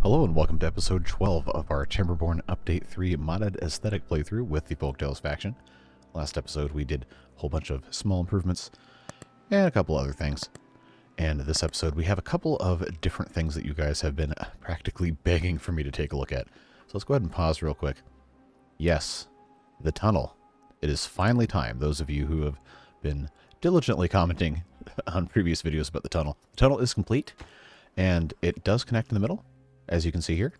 Hello and welcome to episode 12 of our Timberborn Update 3 modded aesthetic playthrough with the Folktales faction. Last episode we did a whole bunch of small improvements and a couple other things. And this episode we have a couple of different things that you guys have been practically begging for me to take a look at. So let's go ahead and pause real quick. Yes, the tunnel. It is finally time. Those of you who have been diligently commenting on previous videos about the tunnel. The tunnel is complete and it does connect in the middle, as you can see here.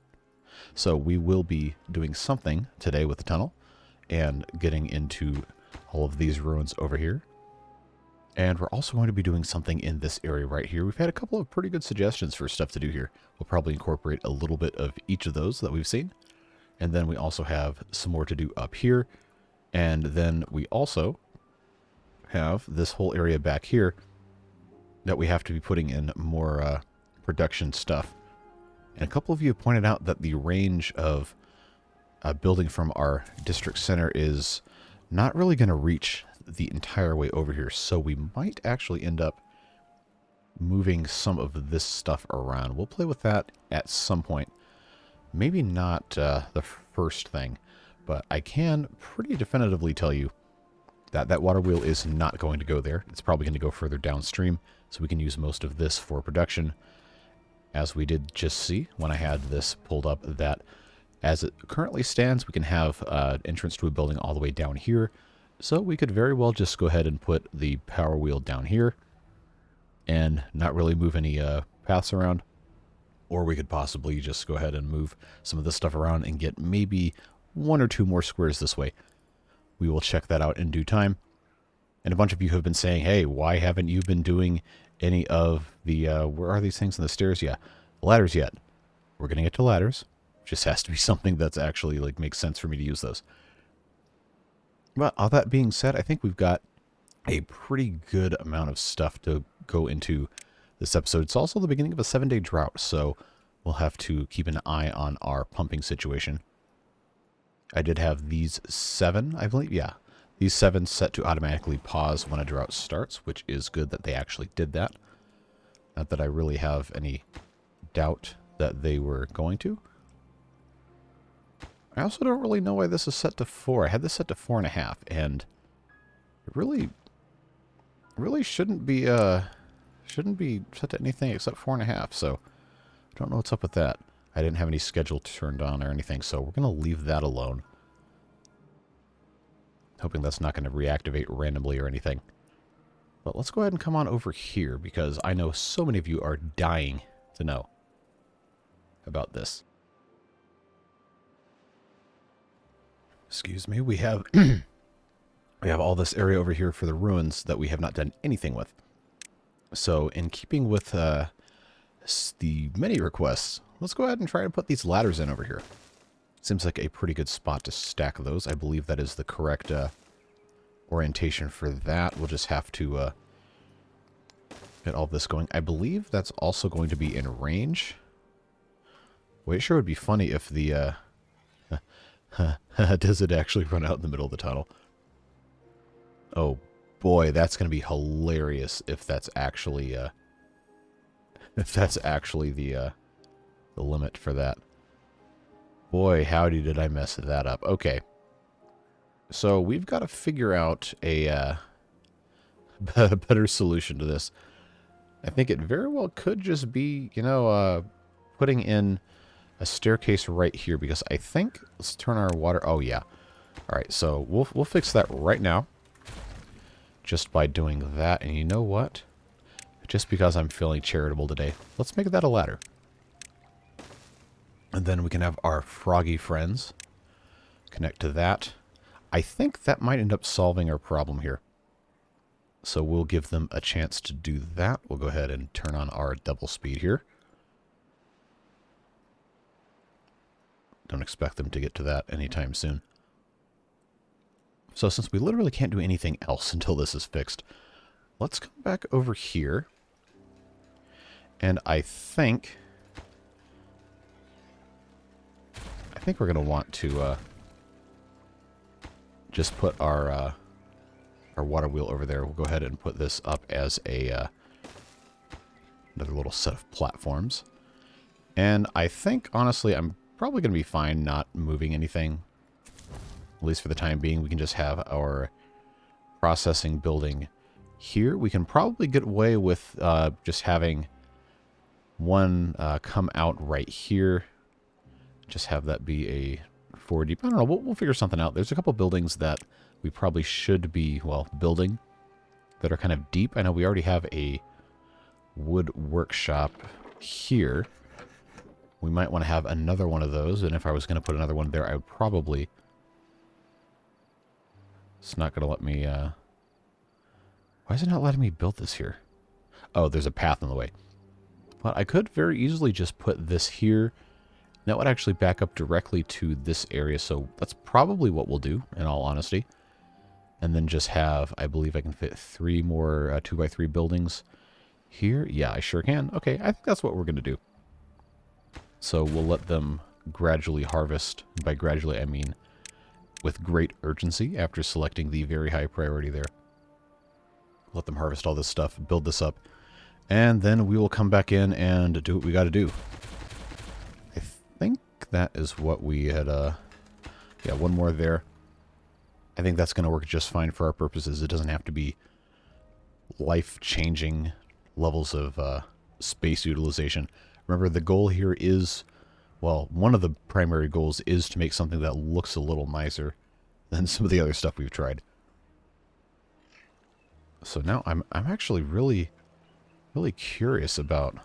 So we will be doing something today with the tunnel and getting into all of these ruins over here. And we're also going to be doing something in this area right here. We've had a couple of pretty good suggestions for stuff to do here. We'll probably incorporate a little bit of each of those that we've seen. And then we also have some more to do up here. And then we also have this whole area back here that we have to be putting in more production stuff. And a couple of you have pointed out that the range of building from our district center is not really going to reach the entire way over here. So we might actually end up moving some of this stuff around. We'll play with that at some point. Maybe not the first thing, but I can pretty definitively tell you that that water wheel is not going to go there. It's probably going to go further downstream, so we can use most of this for production. As we did just see when I had this pulled up, that as it currently stands, we can have entrance to a building all the way down here. So we could very well just go ahead and put the power wheel down here and not really move any paths around. Or we could possibly just go ahead and move some of this stuff around and get maybe one or two more squares this way. We will check that out in due time. And a bunch of you have been saying, hey, why haven't you been doing any of the, where are these things on the stairs? Yeah, ladders yet. We're going to get to ladders. Just has to be something that's actually, like, makes sense for me to use those. But all that being said, I think we've got a pretty good amount of stuff to go into this episode. It's also the beginning of a 7-day drought, so we'll have to keep an eye on our pumping situation. I did have these 7, I believe, yeah. These 7 set to automatically pause when a drought starts, which is good that they actually did that. Not that I really have any doubt that they were going to. I also don't really know why this is set to 4. I had this set to 4.5, and it really shouldn't be set to anything except 4.5. So I don't know what's up with that. I didn't have any schedule turned on or anything, so we're going to leave that alone. Hoping that's not going to reactivate randomly or anything. But let's go ahead and come on over here, because I know so many of you are dying to know about this. Excuse me, we have we have all this area over here for the ruins that we have not done anything with. So in keeping with the many requests, let's go ahead and try to put these ladders in over here. Seems like a pretty good spot to stack those. I believe that is the correct orientation for that. We'll just have to get all this going. I believe that's also going to be in range. Well, it sure would be funny if the... does it actually run out in the middle of the tunnel? Oh boy, that's going to be hilarious if that's actually the limit for that. Boy, howdy did I mess that up. Okay. So we've got to figure out a better solution to this. I think it very well could just be, you know, putting in a staircase right here, because I think, let's turn our water, oh yeah. All right, so we'll fix that right now just by doing that. And you know what? Just because I'm feeling charitable today, let's make that a ladder. And then we can have our froggy friends connect to that. I think that might end up solving our problem here. So we'll give them a chance to do that. We'll go ahead and turn on our double speed here. Don't expect them to get to that anytime soon. So since we literally can't do anything else until this is fixed, let's come back over here. And I think we're going to want to just put our water wheel over there. We'll go ahead and put this up as a another little set of platforms. And I think, honestly, I'm probably going to be fine not moving anything. At least for the time being, we can just have our processing building here. We can probably get away with just having one come out right here. Just have that be a 4 deep. I don't know. We'll figure something out. There's a couple buildings that we probably should be, well, building that are kind of deep. I know we already have a wood workshop here. We might want to have another one of those. And if I was going to put another one there, I would probably... It's not going to let me... Why is it not letting me build this here? Oh, there's a path in the way. But I could very easily just put this here. That would actually back up directly to this area, so that's probably what we'll do, in all honesty. And then just have, I believe I can fit 3 more 2x3 buildings here. Yeah, I sure can. Okay, I think that's what we're going to do. So we'll let them gradually harvest. By gradually, I mean with great urgency after selecting the very high priority there. Let them harvest all this stuff, build this up, and then we will come back in and do what we got to do. I think that is what we had, yeah, one more there. I think that's going to work just fine for our purposes. It doesn't have to be life-changing levels of space utilization. Remember, the goal here is, well, one of the primary goals is to make something that looks a little nicer than some of the other stuff we've tried. So now I'm actually really curious about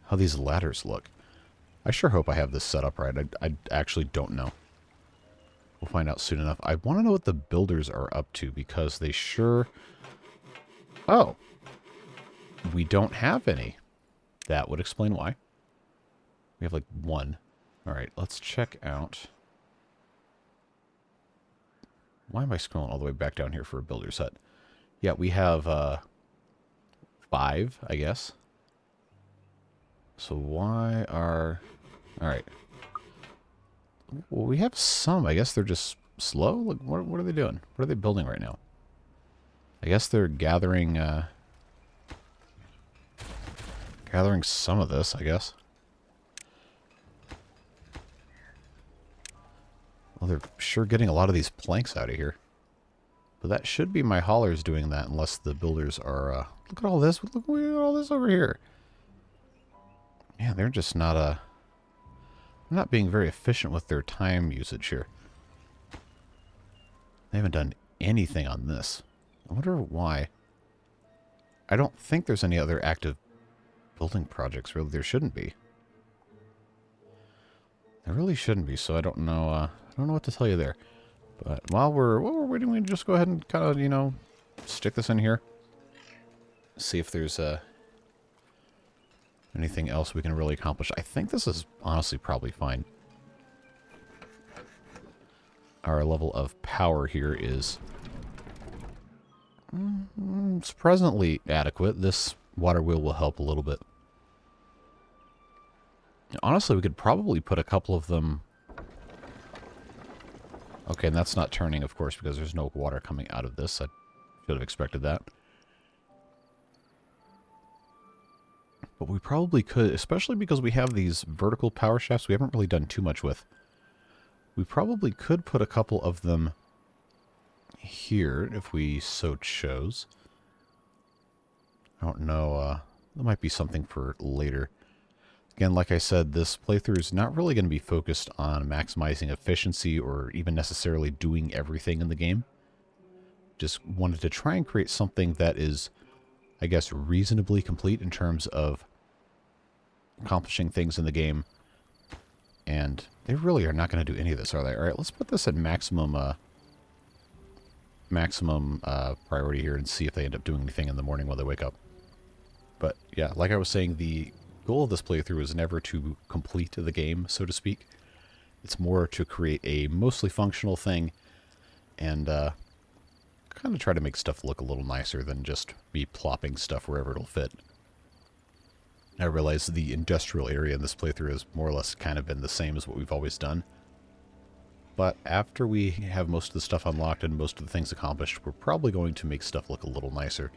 how these ladders look. I sure hope I have this set up right. I actually don't know. We'll find out soon enough. I want to know what the builders are up to because they sure... Oh. We don't have any. That would explain why. We have like 1. Alright, let's check out... Why am I scrolling all the way back down here for a builder set? Yeah, we have 5, I guess. So why are... Alright. Well, we have some. I guess they're just slow? Look, what are they doing? What are they building right now? I guess they're gathering... gathering some of this, I guess. Well, they're sure getting a lot of these planks out of here. But that should be my haulers doing that, unless the builders are... look at all this. Look at all this over here. Yeah, they're just not... they're not being very efficient with their time usage here. They haven't done anything on this. I wonder why. I don't think there's any other active building projects, really. There shouldn't be. There really shouldn't be, so I don't know... I don't know what to tell you there. But while we're waiting, we can just go ahead and kind of, you know, stick this in here. See if there's anything else we can really accomplish. I think this is honestly probably fine. Our level of power here is surprisingly adequate. This water wheel will help a little bit. Honestly, we could probably put a couple of them... Okay, and that's not turning, of course, because there's no water coming out of this. I should have expected that. But we probably could, especially because we have these vertical power shafts we haven't really done too much with. We probably could put a couple of them here if we so chose. I don't know. That might be something for later. Again, like I said, this playthrough is not really going to be focused on maximizing efficiency or even necessarily doing everything in the game. Just wanted to try and create something that is, I guess, reasonably complete in terms of accomplishing things in the game. And they really are not going to do any of this, are they? All right, let's put this at maximum priority here and see if they end up doing anything in the morning when they wake up. But yeah, like I was saying, the goal of this playthrough is never to complete the game, so to speak. It's more to create a mostly functional thing and kind of try to make stuff look a little nicer than just me plopping stuff wherever it'll fit. I realize the industrial area in this playthrough has more or less kind of been the same as what we've always done. But after we have most of the stuff unlocked and most of the things accomplished, we're probably going to make stuff look a little nicer.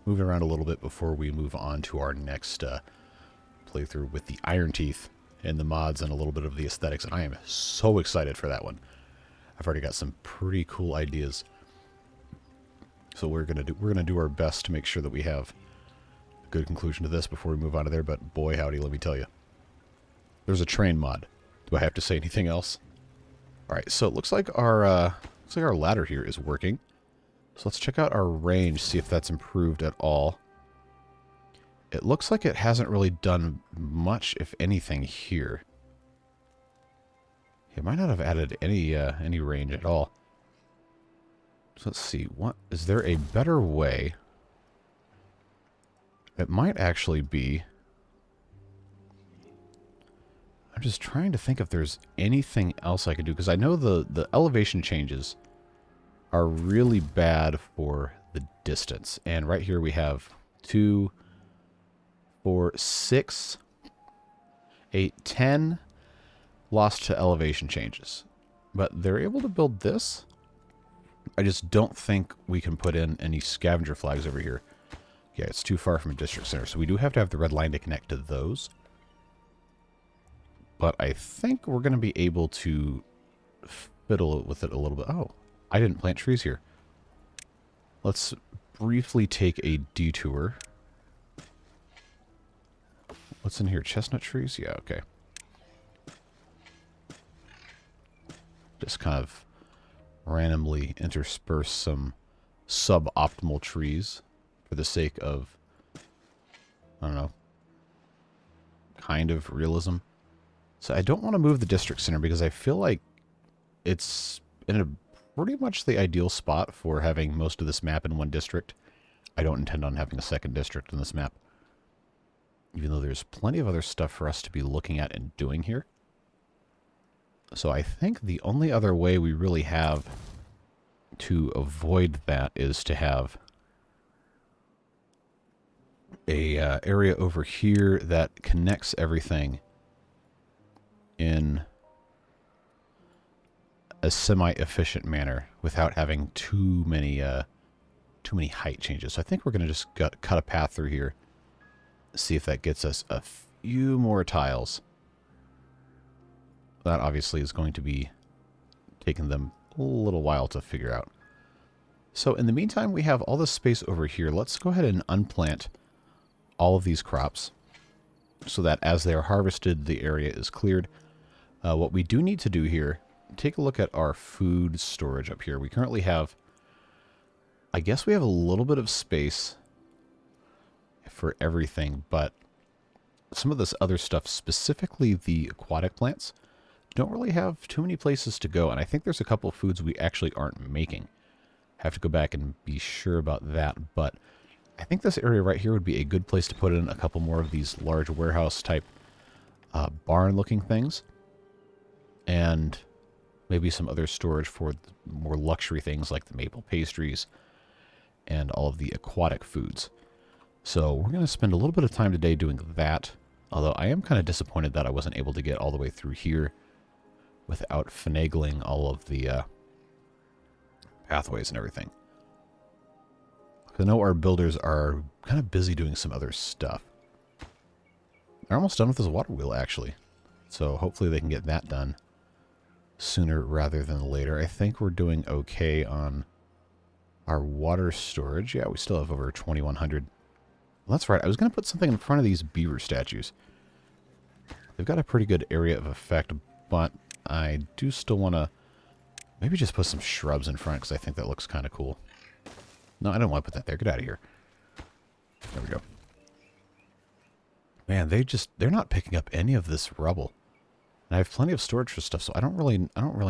Move around a little bit before we move on to our next playthrough with the Iron Teeth in the mods and a little bit of the aesthetics, and I am so excited for that one. I've already got some pretty cool ideas. So we're gonna do our best to make sure that we have a good conclusion to this before we move on to there, but boy howdy, let me tell you. There's a train mod. Do I have to say anything else? Alright, so it looks like our ladder here is working. So let's check out our range, see if that's improved at all. It looks like it hasn't really done much, if anything, here. It might not have added any range at all. So let's see. What is there a better way? It might actually be. I'm just trying to think if there's anything else I could do, because I know the elevation changes are really bad for the distance. And right here we have 2, 4, 6, 8, 10 lost to elevation changes. But they're able to build this. I just don't think we can put in any scavenger flags over here. Yeah, it's too far from a district center, so we do have to have the red line to connect to those. But I think we're going to be able to fiddle with it a little bit. Oh, I didn't plant trees here. Let's briefly take a detour. What's in here? Chestnut trees? Yeah, okay. Just kind of randomly intersperse some suboptimal trees for the sake of, I don't know, kind of realism. So I don't want to move the district center because I feel like it's in a pretty much the ideal spot for having most of this map in one district. I don't intend on having a second district in this map, even though there's plenty of other stuff for us to be looking at and doing here. So I think the only other way we really have to avoid that is to have a area over here that connects everything in a semi-efficient manner without having too many height changes. So I think we're going to just cut a path through here, see if that gets us a few more tiles. That obviously is going to be taking them a little while to figure out. So in the meantime, we have all this space over here. Let's go ahead and unplant all of these crops so that as they are harvested, the area is cleared. What we do need to do here, take a look at our food storage up here. We currently have, I guess we have a little bit of space for everything, but some of this other stuff, specifically the aquatic plants, don't really have too many places to go. And I think there's a couple of foods we actually aren't making. Have to go back and be sure about that. But I think this area right here would be a good place to put in a couple more of these large warehouse type barn looking things. And maybe some other storage for more luxury things like the maple pastries and all of the aquatic foods. So we're going to spend a little bit of time today doing that. Although I am kind of disappointed that I wasn't able to get all the way through here without finagling all of the pathways and everything. I know our builders are kind of busy doing some other stuff. They're almost done with this water wheel, actually. So hopefully they can get that done sooner rather than later. I think we're doing okay on our water storage. Yeah, we still have over 2,100. Well, that's right. I was going to put something in front of these beaver statues. They've got a pretty good area of effect, but I do still want to maybe just put some shrubs in front because I think that looks kind of cool. No, I don't want to put that there. Get out of here. There we go. Man, they're not picking up any of this rubble. And I have plenty of storage for stuff, so I don't really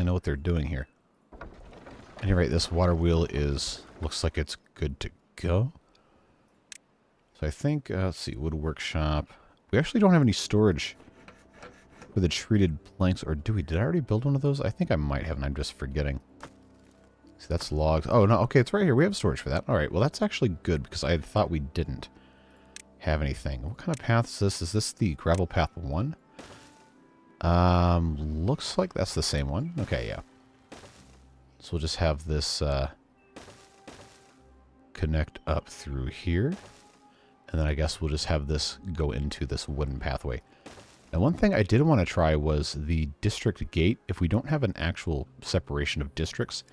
know what they're doing here. At any rate, this water wheel looks like it's good to go. So I think, let's see, wood workshop. We actually don't have any storage for the treated planks, or do we? Did I already build one of those? I think I might have, and I'm just forgetting. See, that's logs. Oh, no, okay, it's right here. We have storage for that. All right, well, that's actually good, because I had thought we didn't have anything. What kind of path is this? Is this the gravel path 1? Looks like that's the same one. Okay, yeah. So we'll just have this connect up through here. And then I guess we'll just have this go into this wooden pathway. Now, one thing I did want to try was the district gate. If we don't have an actual separation of districts,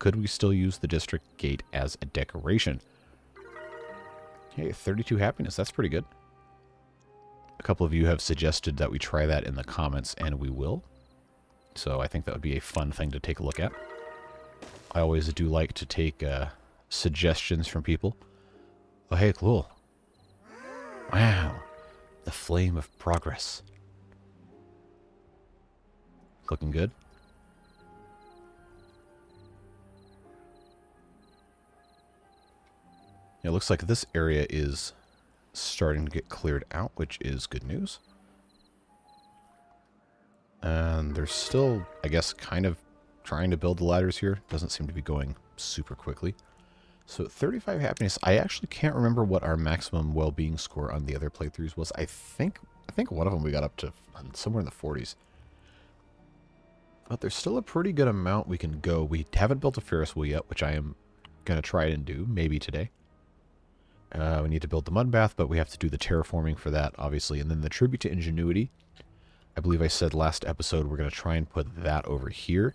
could we still use the district gate as a decoration? Hey, 32 happiness. That's pretty good. A couple of you have suggested that we try that in the comments, and we will. So I think that would be a fun thing to take a look at. I always do like to take suggestions from people. Oh, hey, cool. Wow. The flame of progress. Looking good. It looks like this area is starting to get cleared out, which is good news. And they're still, I guess, kind of trying to build the ladders here. Doesn't seem to be going super quickly. So 35 happiness. I actually can't remember what our maximum well-being score on the other playthroughs was. I think one of them we got up to somewhere in the 40s. But there's still a pretty good amount we can go. We haven't built a Ferris Wheel yet, which I am going to try and do, maybe today. We need to build the mud bath, but we have to do the terraforming for that, obviously. And then the tribute to ingenuity. I believe I said last episode we're going to try and put that over here.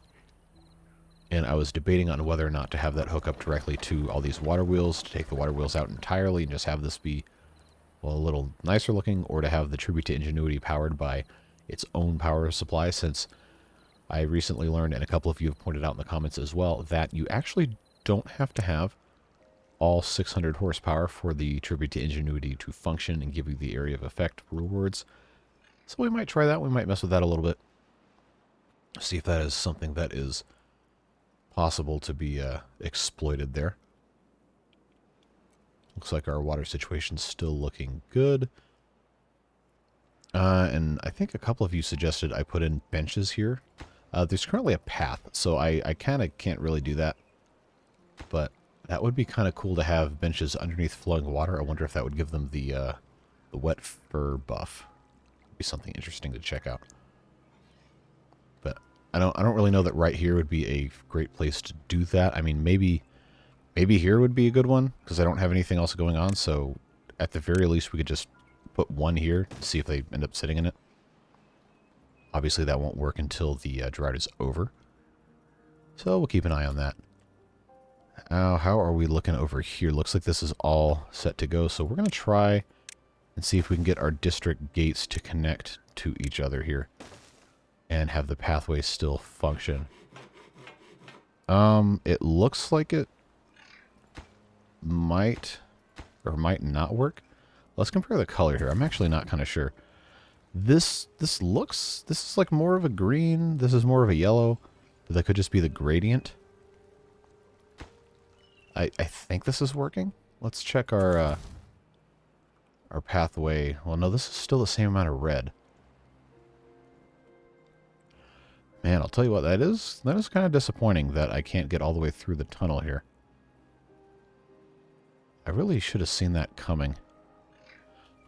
And I was debating on whether or not to have that hook up directly to all these water wheels, to take the water wheels out entirely and just have this be, well, a little nicer looking, or to have the tribute to ingenuity powered by its own power supply, since I recently learned, and a couple of you have pointed out in the comments as well, that you actually don't have to have all 600 horsepower for the tribute to ingenuity to function and give you the area of effect rewards. So we might try that. We might mess with that a little bit. See if that is something that is possible to be exploited there. Looks like our water situation's still looking good. And I think a couple of you suggested I put in benches here. There's currently a path, so I kind of can't really do that. But that would be kind of cool to have benches underneath flowing water. I wonder if that would give them the wet fur buff. Be something interesting to check out. But I don't really know that right here would be a great place to do that. I mean, maybe here would be a good one, because I don't have anything else going on. So at the very least, we could just put one here and see if they end up sitting in it. Obviously, that won't work until the drought is over. So we'll keep an eye on that. How are we looking over here? Looks like this is all set to go. So we're going to try and see if we can get our district gates to connect to each other here and have the pathway still function. It looks like it might or might not work. Let's compare the color here. I'm actually not kind of sure. This is like more of a green. This is more of a yellow. That could just be the gradient. I think this is working. Let's check our pathway. Well, no, this is still the same amount of red. Man, I'll tell you what, that is kind of disappointing that I can't get all the way through the tunnel here. I really should have seen that coming.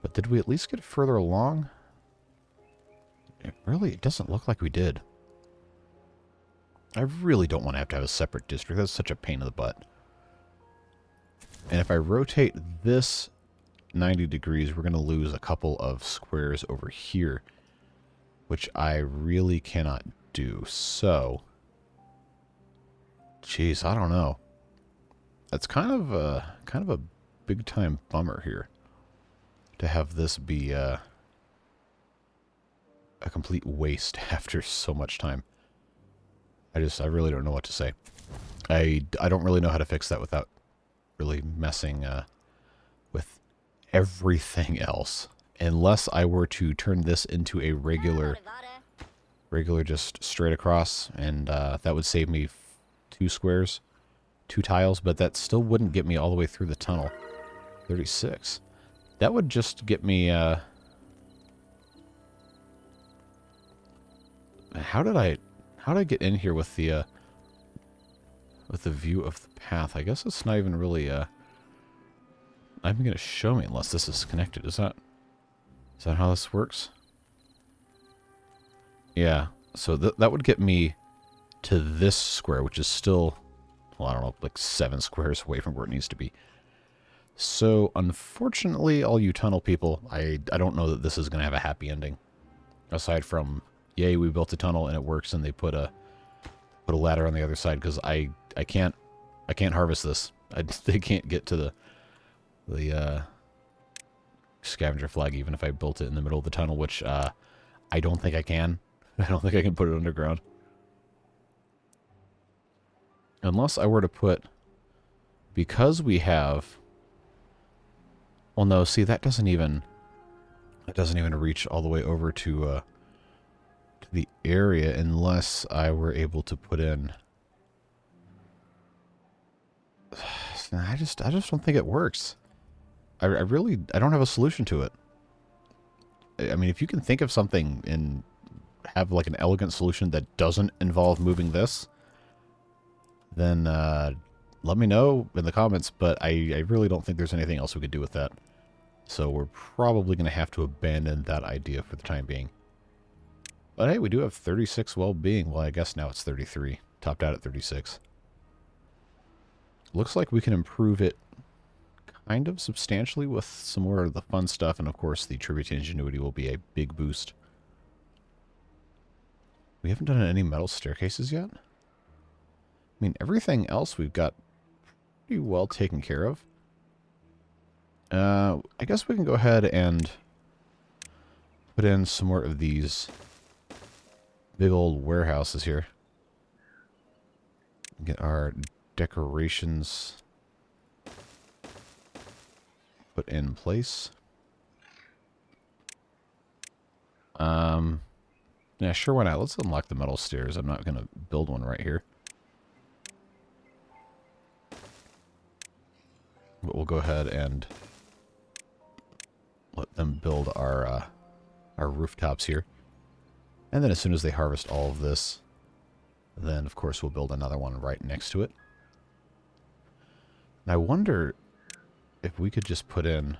But did we at least get further along? It doesn't look like we did. I really don't want to have a separate district. That's such a pain in the butt. And if I rotate this 90 degrees, we're going to lose a couple of squares over here, which I really cannot do. So, geez, I don't know. That's kind of a big time bummer here to have this be a complete waste after so much time. I really don't know what to say. I don't really know how to fix that without really messing with everything else. Unless I were to turn this into a regular just straight across, and that would save me 2 squares, 2 tiles, but that still wouldn't get me all the way through the tunnel. 36. That would just get me... How did I get in here with the view of the path? I guess it's not even really not even going to show me unless this is connected. Is that how this works? Yeah. So that would get me to this square, which is still, well, I don't know, like 7 squares away from where it needs to be. So unfortunately, all you tunnel people, I don't know that this is going to have a happy ending. Aside from, yay, we built a tunnel and it works, and they put a ladder on the other side, because I can't harvest this. They can't get to the scavenger flag even if I built it in the middle of the tunnel, which I don't think I can. I don't think I can put it underground. Unless I were to put, because we have, well, no, see, that doesn't even reach all the way over to the area unless I were able to put in. I just don't think it works. I don't have a solution to it. I mean, if you can think of something and have like an elegant solution that doesn't involve moving this, then let me know in the comments, but I really don't think there's anything else we could do with that. So we're probably going to have to abandon that idea for the time being. But hey, we do have 36 well-being. Well, I guess now it's 33. Topped out at 36. Looks like we can improve it kind of substantially with some more of the fun stuff, and of course the tribute to ingenuity will be a big boost. We haven't done any metal staircases yet. I mean, everything else we've got pretty well taken care of. I guess we can go ahead and put in some more of these big old warehouses here. Get our decorations put in place. Yeah, sure, why not? Let's unlock the metal stairs. I'm not going to build one right here. But we'll go ahead and let them build our rooftops here. And then as soon as they harvest all of this, then of course we'll build another one right next to it. And I wonder if we could just put in...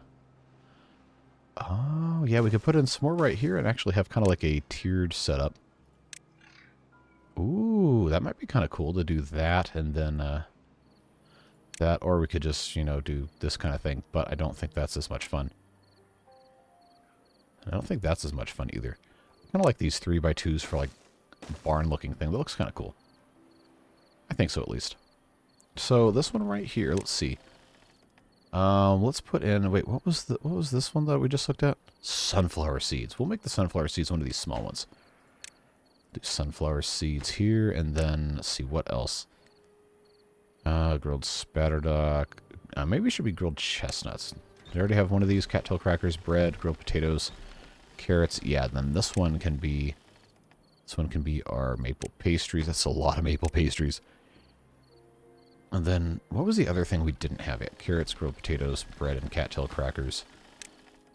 Oh, yeah, we could put in some more right here and actually have kind of like a tiered setup. Ooh, that might be kind of cool to do that and then that, or we could just, you know, do this kind of thing, but I don't think that's as much fun. I don't think that's as much fun either. Kind of like these 3x2s for like barn-looking thing. That looks kind of cool. I think so, at least. So this one right here, let's see. Let's put in. Wait, what was this one that we just looked at? Sunflower seeds. We'll make the sunflower seeds one of these small ones. Do sunflower seeds here, and then let's see what else. Grilled spatterdock. Maybe it should be grilled chestnuts. I already have one of these. Cattail crackers, bread, grilled potatoes, carrots. Yeah, then this one can be our maple pastries. That's a lot of maple pastries. And then what was the other thing we didn't have yet? Carrots, grilled potatoes, bread, and cattail crackers.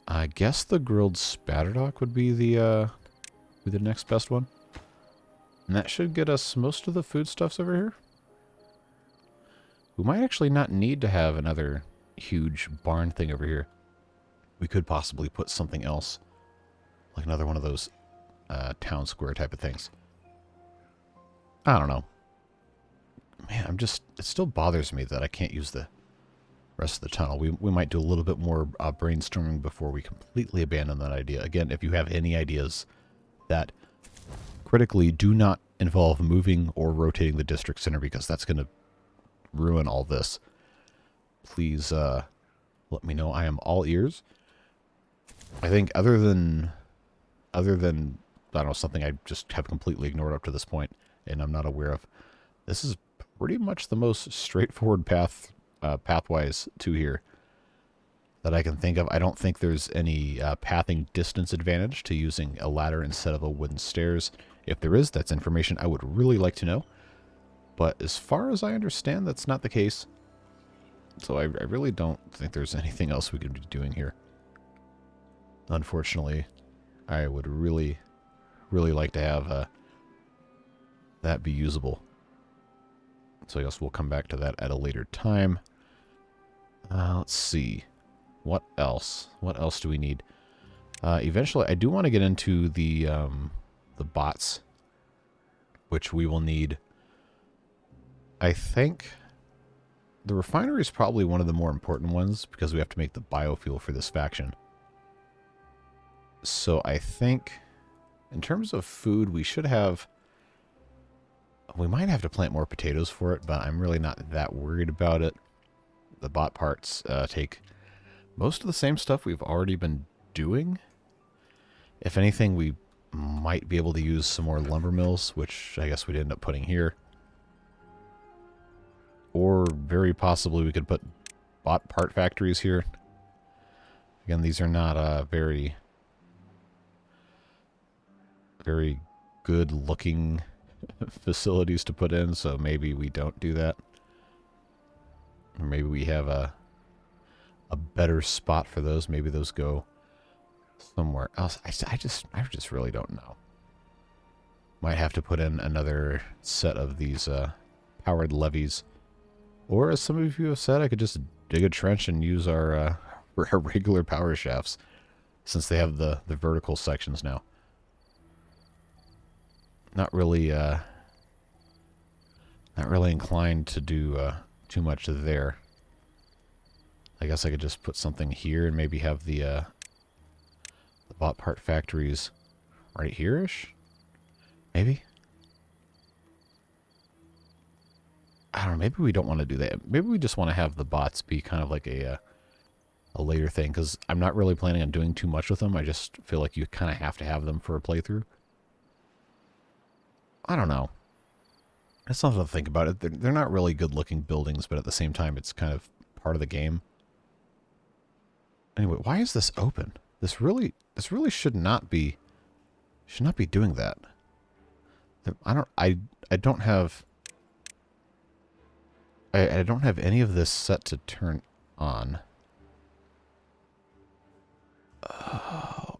I guess the grilled spatterdock would be the next best one. And that should get us most of the foodstuffs over here. We might actually not need to have another huge barn thing over here. We could possibly put something else, like another one of those town square type of things. I don't know. Man, it still bothers me that I can't use the rest of the tunnel. We might do a little bit more brainstorming before we completely abandon that idea. Again, if you have any ideas that critically do not involve moving or rotating the district center, because that's going to ruin all this, please let me know. I am all ears. I think other than I don't know, something I just have completely ignored up to this point and I'm not aware of, this is pretty much the most straightforward pathwise to here that I can think of. I don't think there's any pathing distance advantage to using a ladder instead of a wooden stairs. If there is, that's information I would really like to know. But as far as I understand, that's not the case. So I really don't think there's anything else we could be doing here. Unfortunately, I would really, really like to have that be usable. So I guess we'll come back to that at a later time. Let's see. What else? What else do we need? Eventually, I do want to get into the bots, which we will need. I think the refinery is probably one of the more important ones because we have to make the biofuel for this faction. So I think In terms of food, we should have... We might have to plant more potatoes for it, but I'm really not that worried about it. The bot parts take most of the same stuff we've already been doing. If anything, we might be able to use some more lumber mills, which I guess we'd end up putting here. Or very possibly we could put bot part factories here. Again, these are not very good looking facilities to put in, so maybe we don't do that. Or maybe we have a better spot for those. Maybe those go somewhere else. I just really don't know. Might have to put in another set of these powered levees. Or as some of you have said, I could just dig a trench and use our regular power shafts, since they have the vertical sections now. Not really inclined to do too much there. I guess I could just put something here and maybe have the bot part factories right here-ish? Maybe? I don't know, maybe we don't want to do that. Maybe we just want to have the bots be kind of like a later thing, because I'm not really planning on doing too much with them. I just feel like you kind of have to have them for a playthrough. I don't know. That's something to think about. They're not really good-looking buildings, but at the same time, it's kind of part of the game. Anyway, why is this open? This really should not be doing that. I don't have any of this set to turn on.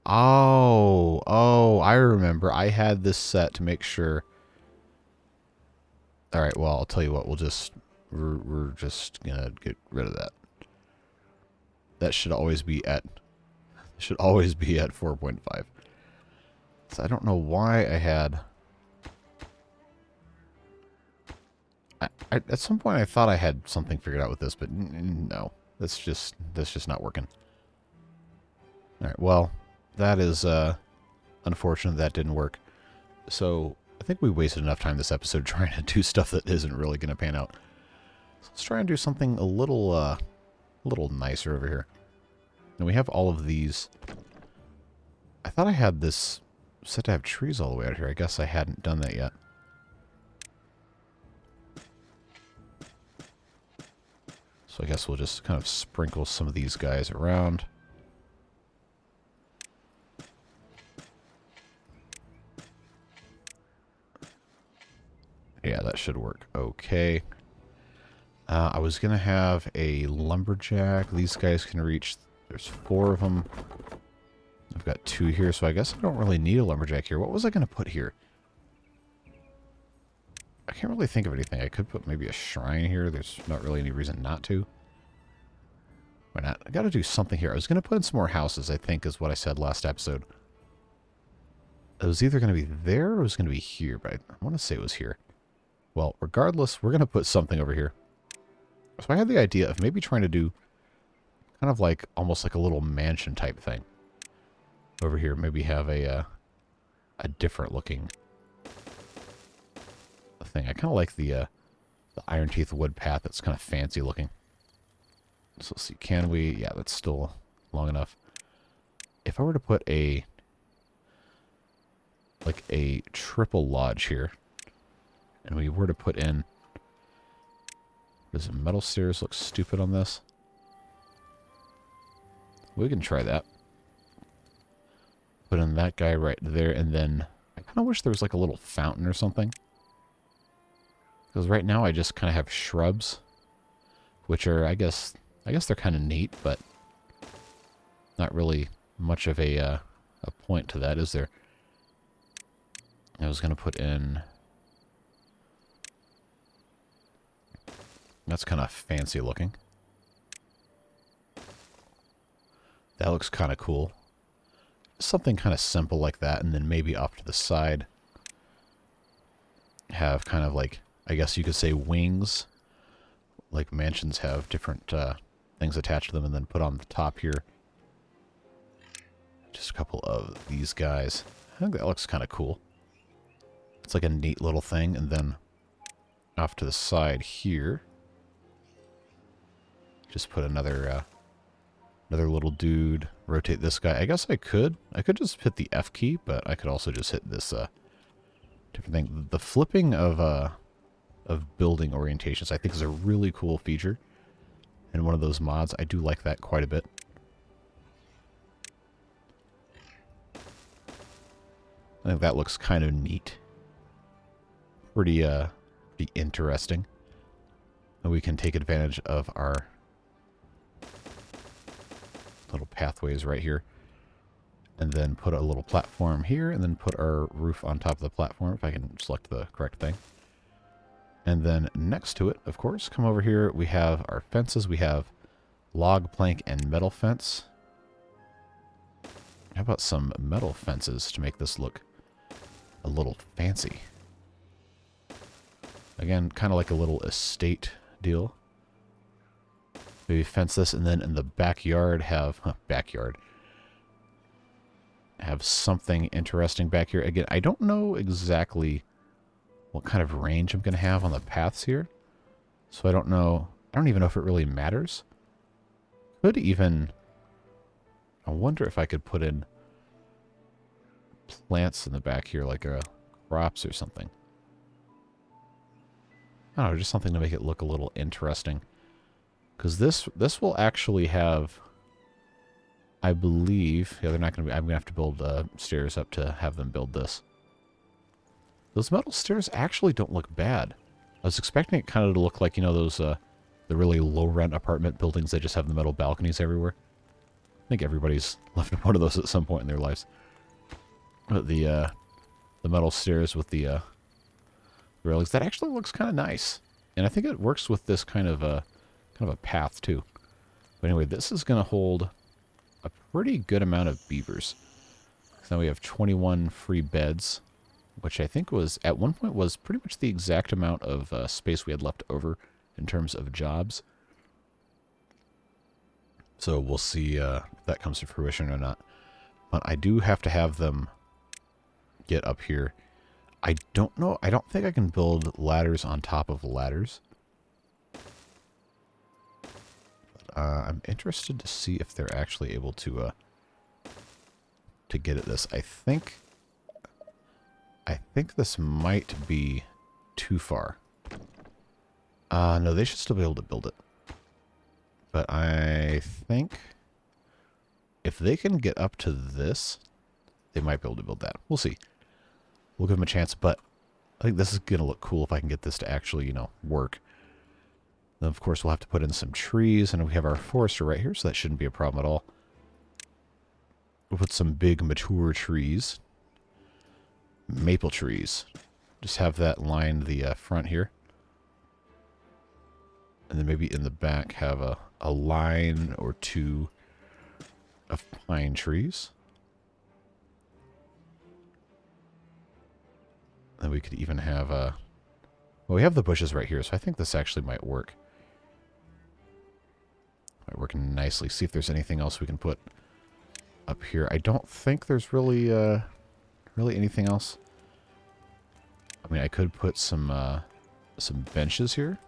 Oh, I remember. I had this set to make sure. All right, well, I'll tell you what. We're just gonna get rid of that. That should always be at 4.5. So I don't know why I had. At some point I thought I had something figured out with this, but no, that's just not working. All right, well, that is unfortunate that didn't work. So I think we wasted enough time this episode trying to do stuff that isn't really going to pan out. So let's try and do something a little nicer over here. Now we have all of these. I thought I had this set to have trees all the way out here. I guess I hadn't done that yet. So I guess we'll just kind of sprinkle some of these guys around. Yeah, that should work okay. I was going to have a lumberjack. These guys can reach... There's 4 of them. I've got 2 here, so I guess I don't really need a lumberjack here. What was I going to put here? I can't really think of anything. I could put maybe a shrine here. There's not really any reason not to. Why not? I got to do something here. I was going to put in some more houses, I think, is what I said last episode. It was either going to be there or it was going to be here, but I want to say it was here. Well, regardless, we're going to put something over here. So I had the idea of maybe trying to do kind of like, almost like a little mansion type thing. Over here, maybe have a different looking thing. I kind of like the Iron Teeth wood path. That's kind of fancy looking. So let's see, can we... Yeah, that's still long enough. If I were to put like a triple lodge here, and we were to put in... Does the metal stairs look stupid on this? We can try that. Put in that guy right there, and then I kind of wish there was like a little fountain or something. Because right now I just kind of have shrubs, which are, I guess they're kind of neat, but not really much of a point to that, is there? I was going to put in... That's kind of fancy looking. That looks kind of cool. Something kind of simple like that, and then maybe off to the side have kind of like, I guess you could say, wings. Like mansions have different things attached to them, and then put on the top here just a couple of these guys. I think that looks kind of cool. It's like a neat little thing. And then off to the side here, just put another little dude. Rotate this guy. I guess I could just hit the F key, but I could also just hit this different thing. The flipping of building orientations, I think, is a really cool feature in one of those mods. I do like that quite a bit. I think that looks kind of neat. Pretty interesting. And we can take advantage of our little pathways right here. And then put a little platform here, and then put our roof on top of the platform, if I can select the correct thing. And then next to it, of course, come over here, we have our fences. We have log, plank, and metal fence. How about some metal fences to make this look a little fancy? Again, kind of like a little estate deal. Maybe fence this, and then in the backyard have... have something interesting back here. Again, I don't know exactly what kind of range I'm going to have on the paths here. So I don't know. I don't even know if it really matters. Could even... I wonder if I could put in plants in the back here, like crops or something. I don't know, just something to make it look a little interesting. Because this will actually have... I believe... Yeah, they're not going to be... I'm going to have to build stairs up to have them build this. Those metal stairs actually don't look bad. I was expecting it kind of to look like, you know, those... the really low-rent apartment buildings that just have the metal balconies everywhere. I think everybody's left one of those at some point in their lives. But the metal stairs with the railings, that actually looks kind of nice. And I think it works with this kind of a path, too. But anyway, this is going to hold a pretty good amount of beavers. So now we have 21 free beds, which I think was, at one point, was pretty much the exact amount of space we had left over in terms of jobs. So we'll see if that comes to fruition or not. But I do have to have them get up here. I don't know. I don't think I can build ladders on top of ladders. But, I'm interested to see if they're actually able to get at this. I think this might be too far. No, they should still be able to build it. But I think if they can get up to this, they might be able to build that. We'll see. We'll give them a chance, but I think this is going to look cool if I can get this to actually, you know, work. Then, of course, we'll have to put in some trees, and we have our forester right here, so that shouldn't be a problem at all. We'll put some big, mature trees. Maple trees. Just have that line the front here. And then maybe in the back have a line or two of pine trees. Then we could even have well, we have the bushes right here, so I think this actually might work. Might work nicely. See if there's anything else we can put up here. I don't think there's really anything else. I mean, I could put some benches here.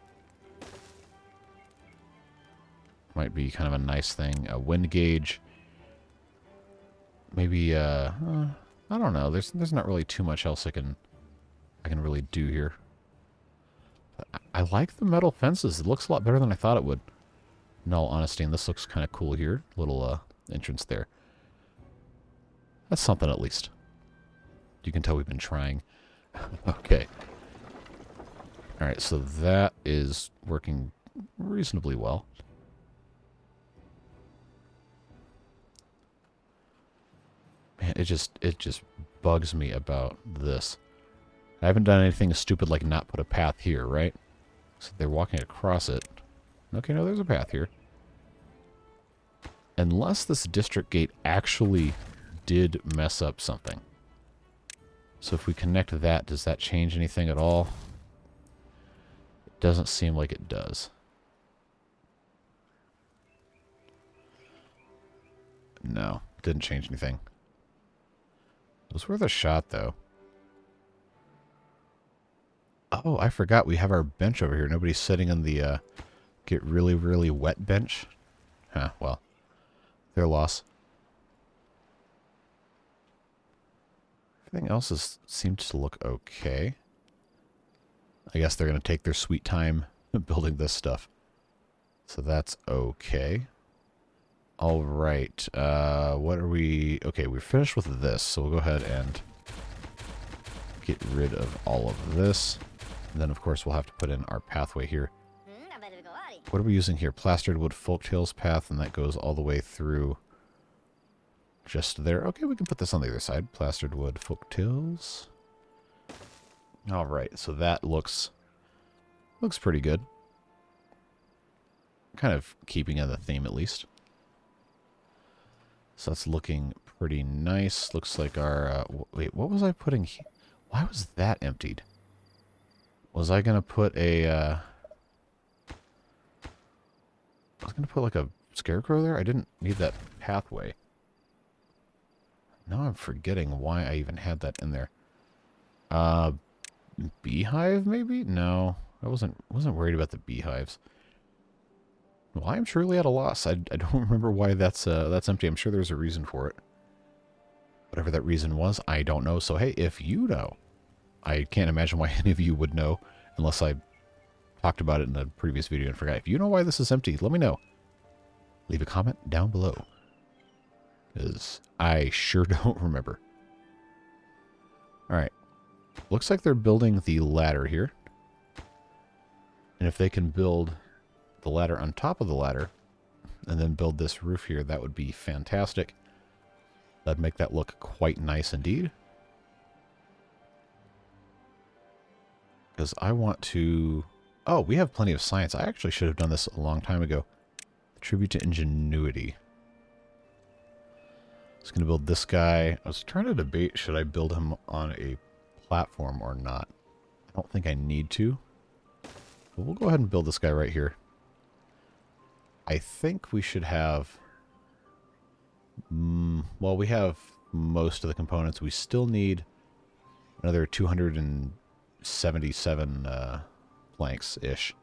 Might be kind of a nice thing. A wind gauge. Maybe I don't know. There's not really too much else I can really do here. But I like the metal fences. It looks a lot better than I thought it would. In all honesty, and this looks kind of cool here. Little entrance there. That's something at least. You can tell we've been trying. Okay. Alright, so that is working reasonably well. Man, it just bugs me about this. I haven't done anything stupid like not put a path here, right? So they're walking across it. Okay, no, there's a path here. Unless this district gate actually did mess up something. So if we connect that, does that change anything at all? It doesn't seem like it does. No, didn't change anything. was worth a shot, though. Oh, I forgot. We have our bench over here. Nobody's sitting on the get really, really wet bench. Huh, well, their loss. Everything else seems to look okay. I guess they're going to take their sweet time building this stuff. So that's okay. All right. What are we... Okay, we're finished with this, so we'll go ahead and get rid of all of this. And then, of course, we'll have to put in our pathway here. What are we using here? Plastered wood folktales path, and that goes all the way through just there. Okay, we can put this on the other side. Plastered wood folktales. All right, so that looks pretty good. Kind of keeping in the theme, at least. So that's looking pretty nice. Looks like our... wait, what was I putting here? Why was that emptied? Was I going to put a... I was going to put like a scarecrow there? I didn't need that pathway. Now I'm forgetting why I even had that in there. Beehive, maybe? No, I wasn't worried about the beehives. Well, I am truly at a loss. I don't remember why that's empty. I'm sure there's a reason for it. Whatever that reason was, I don't know. So, hey, if you know, I can't imagine why any of you would know unless I talked about it in a previous video and forgot. If you know why this is empty, let me know. Leave a comment down below. Because I sure don't remember. Alright. Looks like they're building the ladder here. And if they can build the ladder on top of the ladder, and then build this roof here, that would be fantastic. That'd make that look quite nice indeed. Because I want to... Oh, we have plenty of science. I actually should have done this a long time ago. Tribute to ingenuity. I was going to build this guy. I was trying to debate, should I build him on a platform or not? I don't think I need to. But we'll go ahead and build this guy right here. I think we should have... well, we have most of the components. We still need another 277 planks-ish.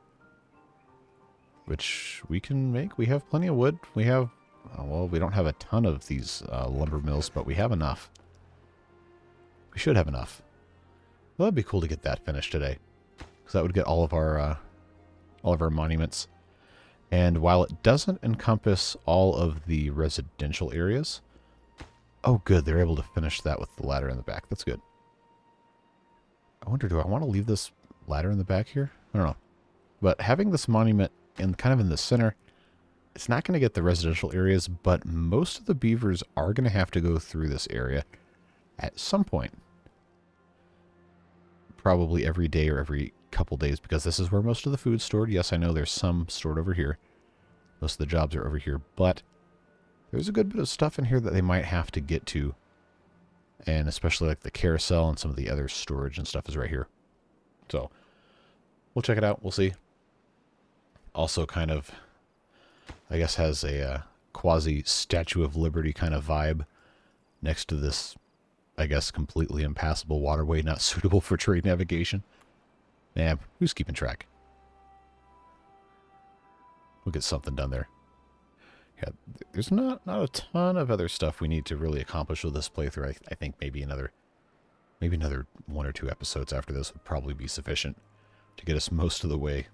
Which we can make. We have plenty of wood. We have... well, we don't have a ton of these lumber mills, but we have enough. We should have enough. Well, that'd be cool to get that finished today. Because that would get all of our monuments. And while it doesn't encompass all of the residential areas... Oh, good. They're able to finish that with the ladder in the back. That's good. I wonder, do I want to leave this ladder in the back here? I don't know. But having this monument kind of in the center, it's not going to get the residential areas, but most of the beavers are going to have to go through this area at some point. Probably every day or every couple days, because this is where most of the food's stored. Yes, I know there's some stored over here. Most of the jobs are over here, but there's a good bit of stuff in here that they might have to get to. And especially like the carousel and some of the other storage and stuff is right here. So, we'll check it out. We'll see. Also kind of, I guess, has a quasi Statue of Liberty kind of vibe next to this, I guess, completely impassable waterway, not suitable for trade navigation. Man, who's keeping track? We'll get something done there. Yeah, there's not a ton of other stuff we need to really accomplish with this playthrough. I think maybe another 1 or 2 episodes after this would probably be sufficient to get us most of the way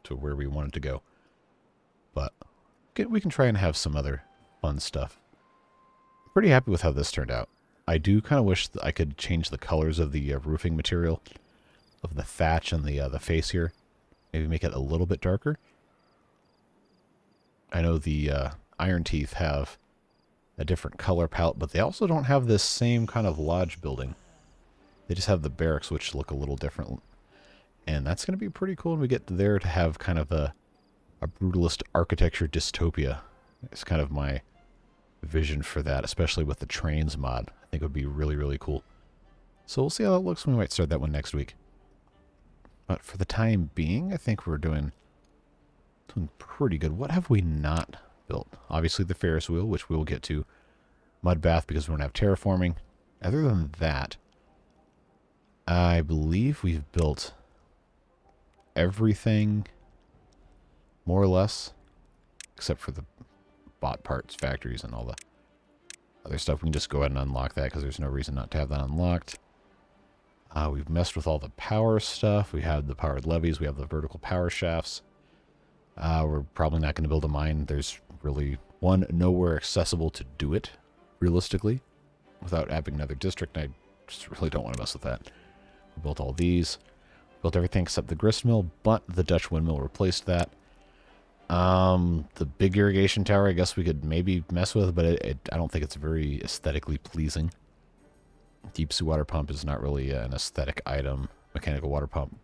to where we wanted to go. But we can try and have some other fun stuff. I'm pretty happy with how this turned out. I do kind of wish that I could change the colors of the roofing material, of the thatch and the face here. Maybe make it a little bit darker. I know the Iron Teeth have a different color palette, but they also don't have this same kind of lodge building. They just have the barracks, which look a little different. And that's going to be pretty cool when we get there to have kind of a brutalist architecture dystopia. It's kind of my vision for that, especially with the trains mod. I think it would be really, really cool. So we'll see how that looks. We might start that one next week. But for the time being, I think we're doing pretty good. What have we not built? Obviously the Ferris Wheel, which we will get to. Mud bath because we don't have terraforming. Other than that, I believe we've built everything, more or less, except for the bot parts factories and all the other stuff. We can just go ahead and unlock that because there's no reason not to have that unlocked. We've messed with all the power stuff. We have the powered levees. We have the vertical power shafts. We're probably not going to build a mine. There's really, nowhere accessible to do it, realistically, without having another district, and I just really don't want to mess with that. We built all these. Built everything except the grist mill, but the Dutch windmill replaced that. The big irrigation tower, I guess we could maybe mess with, but I don't think it's very aesthetically pleasing. Deep sea water pump is not really an aesthetic item. Mechanical water pump.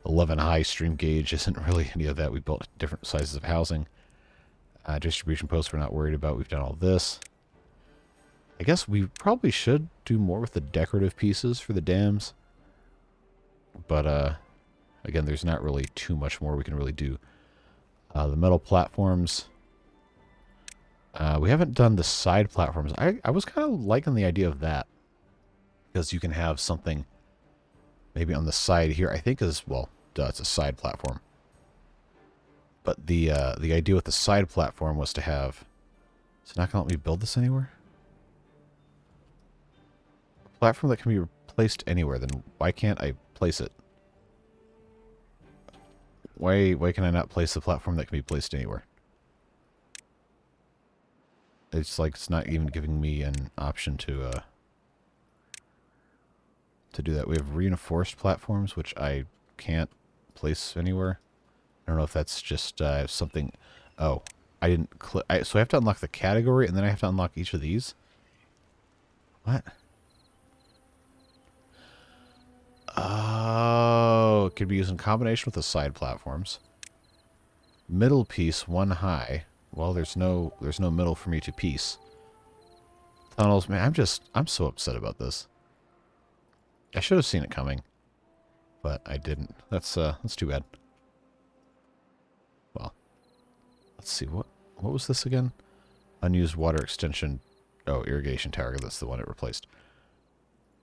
11 high stream gauge isn't really any of that. We built different sizes of housing. Distribution posts we're not worried about. We've done all this. I guess we probably should do more with the decorative pieces for the dams. But, again, there's not really too much more we can really do. The metal platforms. We haven't done the side platforms. I was kind of liking the idea of that. Because you can have something maybe on the side here. I think is, well, it's a side platform. But the idea with the side platform was to have... It's not going to let me build this anywhere? A platform that can be placed anywhere. Then why can't I place it? Why can I not place the platform that can be placed anywhere? It's like it's not even giving me an option to do that. We have reinforced platforms, which I can't place anywhere. I don't know if that's just something... Oh, I didn't click... So I have to unlock the category, and then I have to unlock each of these? What? Oh, it could be used in combination with the side platforms. Middle piece, one high. Well, there's no middle for me to piece. Tunnels, man, I'm so upset about this. I should have seen it coming, but I didn't. That's too bad. Well, let's see, what was this again? Unused water extension. Oh, irrigation tower. That's the one it replaced.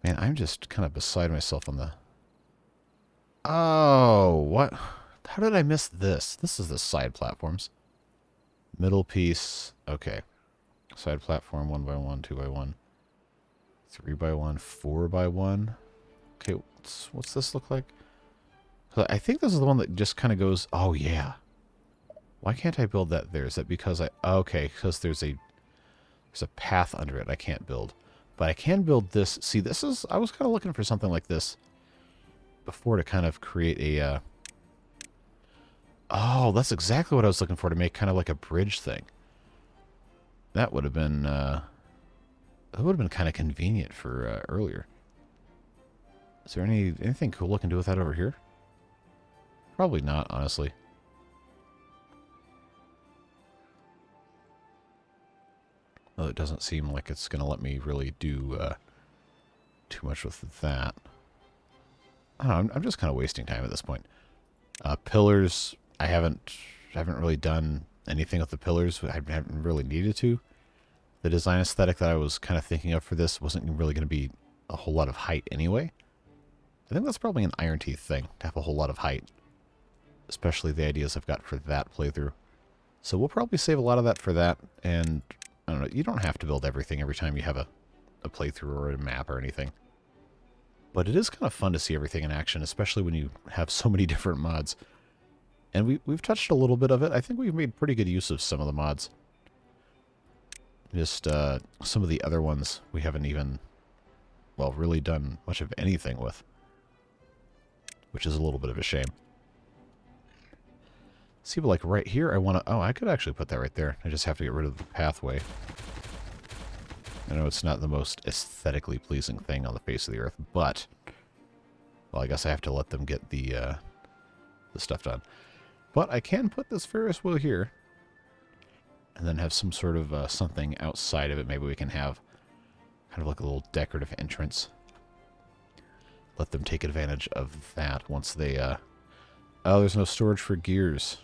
Man, I'm just kind of beside myself on the... Oh, what? How did I miss this? This is the side platforms. Middle piece. Okay. Side platform 1x1, 2x1, 3x1, 4x1. Okay, what's this look like? I think this is the one that just kind of goes... Oh, yeah. Why can't I build that there? Is that because I... Okay, because there's a path under it I can't build. But I can build this. See, this is... I was kind of looking for something like this before to kind of create a... Oh, that's exactly what I was looking for, to make kind of like a bridge thing. That would have been... that would have been kind of convenient for earlier. Is there anything cool I can do with that over here? Probably not, honestly. Well, it doesn't seem like it's going to let me really do too much with that. I don't know, I'm just kind of wasting time at this point. Pillars, I haven't really done anything with the pillars. I haven't really needed to. The design aesthetic that I was kind of thinking of for this wasn't really going to be a whole lot of height anyway. I think that's probably an Iron Teeth thing, to have a whole lot of height. Especially the ideas I've got for that playthrough. So we'll probably save a lot of that for that, and I don't know, you don't have to build everything every time you have a playthrough or a map or anything. But it is kind of fun to see everything in action, especially when you have so many different mods. And we've touched a little bit of it. I think we've made pretty good use of some of the mods. Just some of the other ones we haven't even, well, really done much of anything with. Which is a little bit of a shame. See, but like right here, I want to... Oh, I could actually put that right there. I just have to get rid of the pathway. I know it's not the most aesthetically pleasing thing on the face of the earth, but... Well, I guess I have to let them get the stuff done. But I can put this Ferris wheel here. And then have some sort of something outside of it. Maybe we can have kind of like a little decorative entrance. Let them take advantage of that once they... Oh, there's no storage for gears.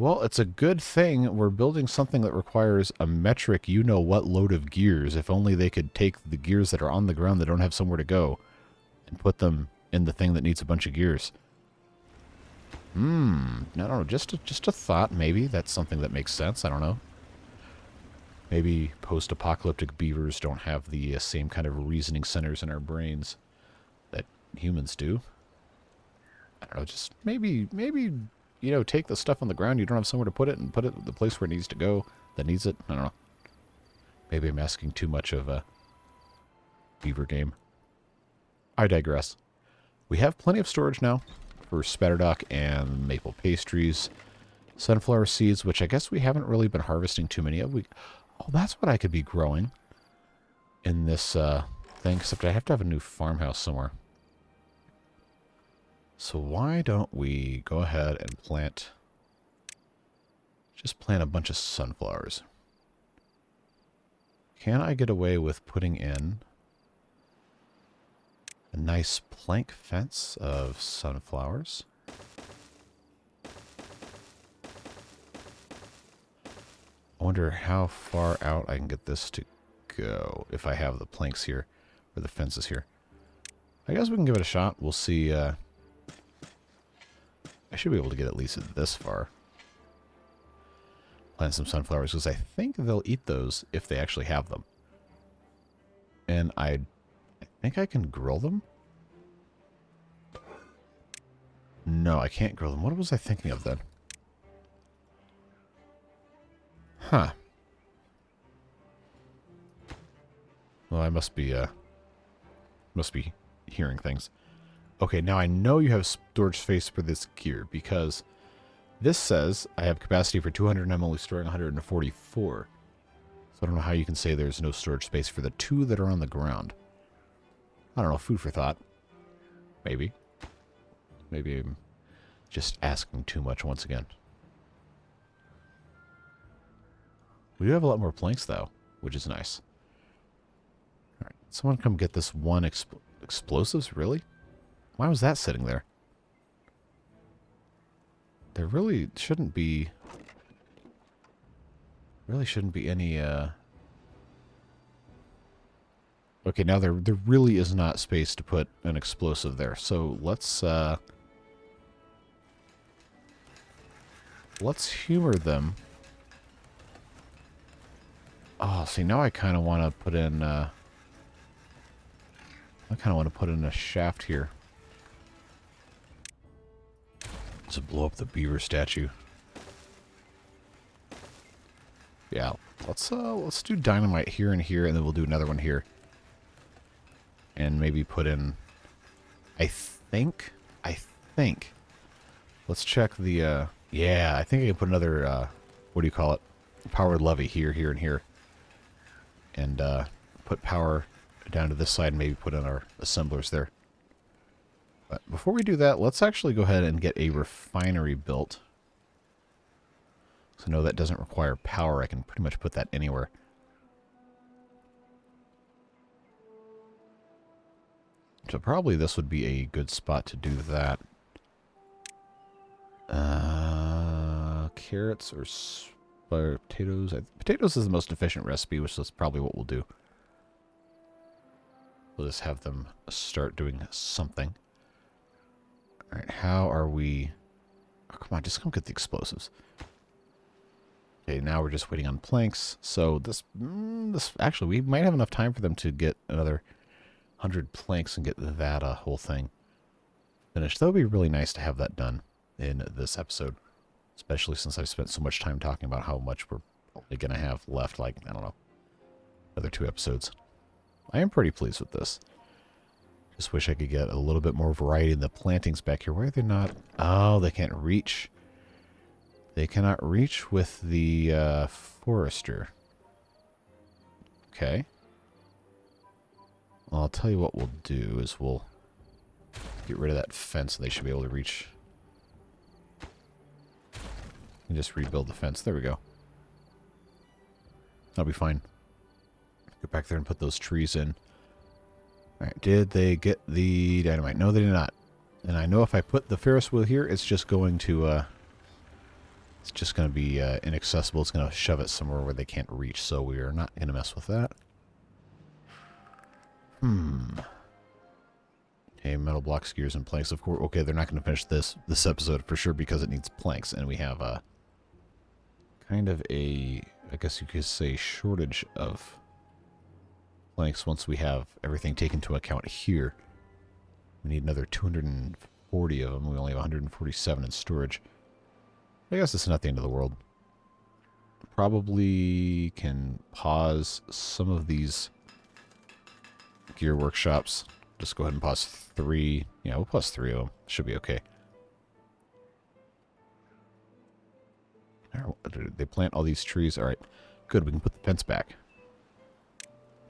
Well, it's a good thing we're building something that requires a metric you-know-what load of gears. If only they could take the gears that are on the ground that don't have somewhere to go and put them in the thing that needs a bunch of gears. I don't know. Just a thought, maybe. That's something that makes sense. I don't know. Maybe post-apocalyptic beavers don't have the same kind of reasoning centers in our brains that humans do. I don't know. Just maybe, you know, take the stuff on the ground you don't have somewhere to put it and put it the place where it needs to go that needs it. I don't know. Maybe I'm asking too much of a beaver game. I digress. We have plenty of storage now for spatterdock and maple pastries. Sunflower seeds, which I guess we haven't really been harvesting too many of. Oh, that's what I could be growing in this thing, except I have to have a new farmhouse somewhere. So why don't we go ahead and just plant a bunch of sunflowers. Can I get away with putting in a nice plank fence of sunflowers? I wonder how far out I can get this to go if I have the planks here, or the fences here. I guess we can give it a shot. We'll see. I should be able to get at least this far. Plant some sunflowers, because I think they'll eat those if they actually have them. And I think I can grill them? No, I can't grill them. What was I thinking of then? Huh. Well, I must be hearing things. Okay, now I know you have storage space for this gear, because this says I have capacity for 200 and I'm only storing 144. So I don't know how you can say there's no storage space for the two that are on the ground. I don't know, food for thought. Maybe. Maybe I'm just asking too much once again. We do have a lot more planks, though, which is nice. Alright, someone come get this one explosives? Really? Why was that sitting there? There really shouldn't be... any, Okay, now there really is not space to put an explosive there. So let's humor them. Oh, see, now I kind of want to put in, a shaft here. To blow up the beaver statue. Yeah, let's do dynamite here and here, and then we'll do another one here. And maybe put in, I think, let's check the, yeah, I think I can put another, what do you call it? Powered levee here, here, and here. And put power down to this side and maybe put in our assemblers there. But before we do that, let's actually go ahead and get a refinery built. So no, that doesn't require power. I can pretty much put that anywhere. So probably this would be a good spot to do that. Carrots or potatoes. Potatoes is the most efficient recipe, which is probably what we'll do. We'll just have them start doing something. Alright, how are we... Oh, come on, just come get the explosives. Okay, now we're just waiting on planks. So this actually, we might have enough time for them to get another 100 planks and get that whole thing finished. That would be really nice to have that done in this episode. Especially since I've spent so much time talking about how much we're only going to have left, like, I don't know, another 2 episodes. I am pretty pleased with this. Just wish I could get a little bit more variety in the plantings back here. Why are they not? Oh, they can't reach. They cannot reach with the forester. Okay. Well, I'll tell you what we'll do is we'll get rid of that fence and they should be able to reach. And just rebuild the fence. There we go. That'll be fine. Go back there and put those trees in. Alright, did they get the dynamite? No, they did not. And I know if I put the Ferris wheel here, it's just going to It's just going to be inaccessible. It's going to shove it somewhere where they can't reach, so we are not going to mess with that. Okay, metal blocks, gears, and planks. Of course, okay, they're not going to finish this episode for sure because it needs planks, and we have a kind of a, I guess you could say, shortage of planks once we have everything taken into account here. We need another 240 of them. We only have 147 in storage. I guess it's not the end of the world. Probably can pause some of these gear workshops. Just go ahead and pause 3. Yeah, we'll pause 3 of them. Should be okay. They plant all these trees. All right, good. We can put the fence back.